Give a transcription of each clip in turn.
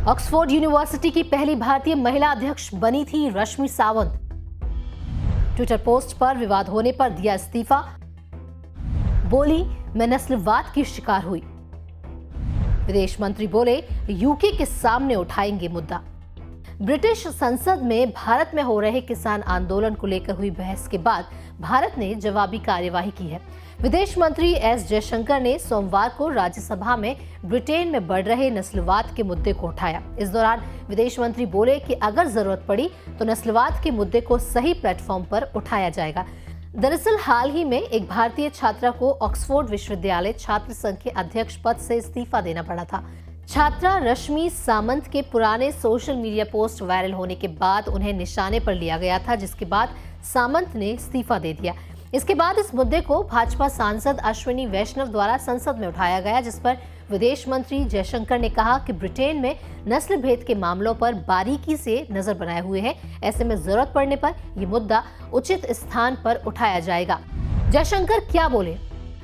Oxford university की पहली भारतीय महिला अध्यक्ष बनी थी रश्मि सावंत। ट्विटर पोस्ट पर विवाद होने पर दिया इस्तीफा। बोली, मैं नस्लवाद की शिकार हुई। विदेश मंत्री बोले, यूके के सामने उठाएंगे मुद्दा। ब्रिटिश संसद में भारत में हो रहे किसान आंदोलन को लेकर हुई बहस के बाद भारत ने जवाबी कार्यवाही की है। विदेश मंत्री एस जयशंकर ने सोमवार को राज्यसभा में ब्रिटेन में बढ़ रहे नस्लवाद के मुद्दे को उठाया। इस दौरान विदेश मंत्री बोले कि अगर जरूरत पड़ी तो नस्लवाद के मुद्दे को सही प्लेटफॉर्म पर उठाया जाएगा। दरअसल हाल ही में एक भारतीय छात्रा को ऑक्सफोर्ड विश्वविद्यालय छात्र संघ के अध्यक्ष पद से इस्तीफा देना पड़ा था। छात्रा रश्मि सामंत के पुराने सोशल मीडिया पोस्ट वायरल होने के बाद उन्हें निशाने पर लिया गया था, जिसके बाद सामंत ने इस्तीफा दे दिया। इसके बाद इस मुद्दे को भाजपा सांसद अश्विनी वैष्णव द्वारा संसद में उठाया गया, जिस पर विदेश मंत्री जयशंकर ने कहा कि ब्रिटेन में नस्ल भेद के मामलों पर बारीकी से नजर बनाए हुए है। ऐसे में जरूरत पड़ने पर यह मुद्दा उचित स्थान पर उठाया जाएगा। जयशंकर क्या बोले?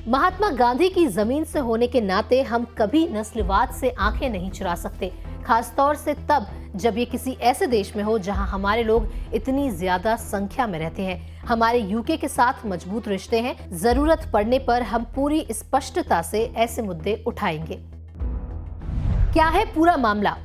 महात्मा गांधी की जमीन से होने के नाते हम कभी नस्लवाद से आंखें नहीं चुरा सकते, खासतौर से तब जब ये किसी ऐसे देश में हो जहां हमारे लोग इतनी ज्यादा संख्या में रहते हैं। हमारे यूके के साथ मजबूत रिश्ते हैं। जरूरत पड़ने पर हम पूरी स्पष्टता से ऐसे मुद्दे उठाएंगे। क्या है पूरा मामला?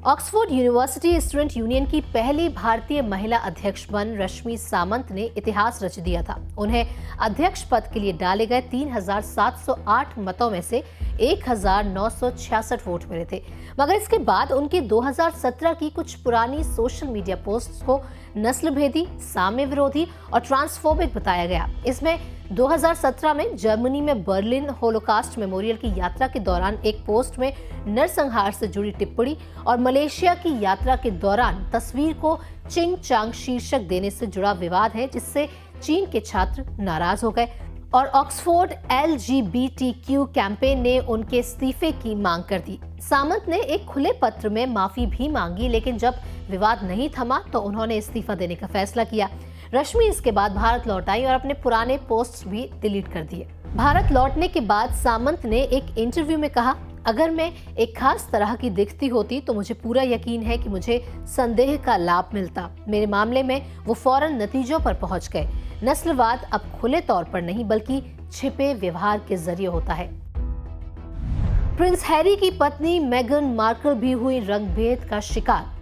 ऑक्सफोर्ड यूनिवर्सिटी स्टूडेंट यूनियन की पहली भारतीय महिला अध्यक्ष बन रश्मि सामंत ने इतिहास रच दिया था। उन्हें अध्यक्ष पद के लिए डाले गए 3708 मतों में से 1966 वोट मिले थे, मगर इसके बाद उनके 2017 की कुछ पुरानी सोशल मीडिया पोस्ट्स को नस्लभेदी, साम्य विरोधी और ट्रांसफोबिक बताया गया। इसमें 2017 में जर्मनी में बर्लिन होलोकास्ट मेमोरियल की यात्रा के दौरान एक पोस्ट में नरसंहार से जुड़ी टिप्पणी और मलेशिया की यात्रा के दौरान तस्वीर को चिंग चांग शीर्षक देने से जुड़ा विवाद है, जिससे चीन के छात्र नाराज हो गए और ऑक्सफोर्ड LGBTQ कैंपेन ने उनके इस्तीफे की मांग कर दी। सामंत ने एक खुले पत्र में माफी भी मांगी, लेकिन जब विवाद नहीं थमा तो उन्होंने इस्तीफा देने का फैसला किया। रश्मि इसके बाद भारत लौट आई और अपने पुराने पोस्ट भी डिलीट कर दिए। भारत लौटने के बाद सामंत ने एक इंटरव्यू में कहा, अगर मैं एक खास तरह की दिखती होती तो मुझे पूरा यकीन है कि मुझे संदेह का लाभ मिलता। मेरे मामले में वो फौरन नतीजों पर पहुंच गए। नस्लवाद अब खुले तौर पर नहीं बल्कि छिपे व्यवहार के जरिए होता है। प्रिंस हैरी की पत्नी मेगन मार्कल भी हुई रंगभेद का शिकार।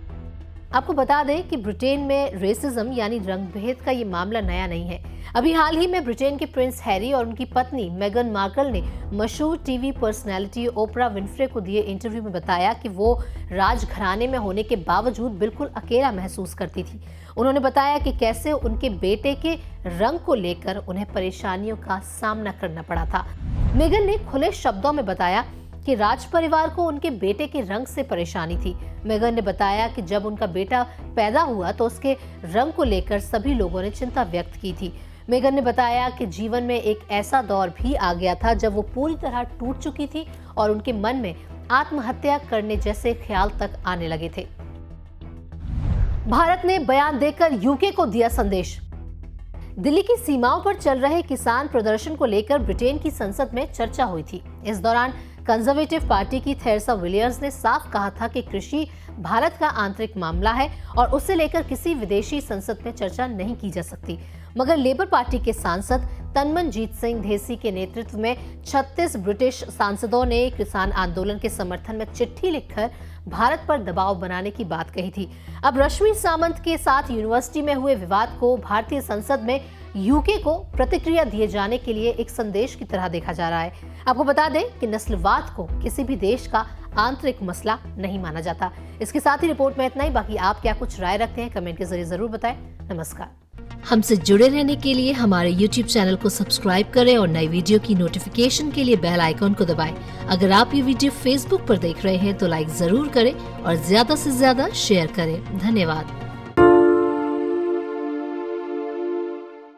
आपको बता दें कि ब्रिटेन में रेसिज्म यानी रंगभेद का ये मामला नया नहीं है। अभी हाल ही में ब्रिटेन के प्रिंस हैरी और उनकी पत्नी मेगन मार्कल ने मशहूर टीवी पर्सनैलिटी ओपरा विन्फ्रे को दिए इंटरव्यू में बताया कि वो राजघराने में होने के बावजूद बिल्कुल अकेला महसूस करती थी। उन्होंने बताया कि कैसे उनके बेटे के रंग को लेकर उन्हें परेशानियों का सामना करना पड़ा था। मेगन ने खुले शब्दों में बताया कि राज परिवार को उनके बेटे के रंग से परेशानी थी। मेगन ने बताया कि जब उनका बेटा पैदा हुआ तो उसके रंग को लेकर सभी लोगों ने चिंता व्यक्त की थी। मेगन ने बताया कि जीवन में एक ऐसा दौर भी आ गया था जब वो पूरी तरह टूट चुकी थी और उनके मन में आत्महत्या करने जैसे ख्याल तक आने लगे थे। भारत ने बयान देकर यूके को दिया संदेश। दिल्ली की सीमाओं पर चल रहे किसान प्रदर्शन को लेकर ब्रिटेन की संसद में चर्चा हुई थी। इस दौरान कंजर्वेटिव पार्टी की थेरेसा विलियम्स ने साफ कहा था कि कृषि भारत का आंतरिक मामला है और उसे लेकर किसी विदेशी संसद में चर्चा नहीं की जा सकती। मगर लेबर पार्टी के सांसद तनमनजीत सिंह ढेसी के नेतृत्व में 36 ब्रिटिश सांसदों ने किसान आंदोलन के समर्थन में चिट्ठी लिखकर भारत पर दबाव बनाने की बात कही थी। अब रश्मि सामंत के साथ यूनिवर्सिटी में हुए विवाद को भारतीय संसद में यूके को प्रतिक्रिया दिए जाने के लिए एक संदेश की तरह देखा जा रहा है। आपको बता दें कि नस्लवाद को किसी भी देश का आंतरिक मसला नहीं माना जाता। इसके साथ ही रिपोर्ट में इतना ही। बाकी आप क्या कुछ राय रखते हैं कमेंट के जरिए जरूर बताएं। नमस्कार। हमसे जुड़े रहने के लिए हमारे YouTube चैनल को सब्सक्राइब करें और नई वीडियो की नोटिफिकेशन के लिए बेल आइकॉन को दबाएं। अगर आप ये वीडियो Facebook पर देख रहे हैं तो लाइक जरूर करें और ज्यादा से ज्यादा शेयर करें। धन्यवाद।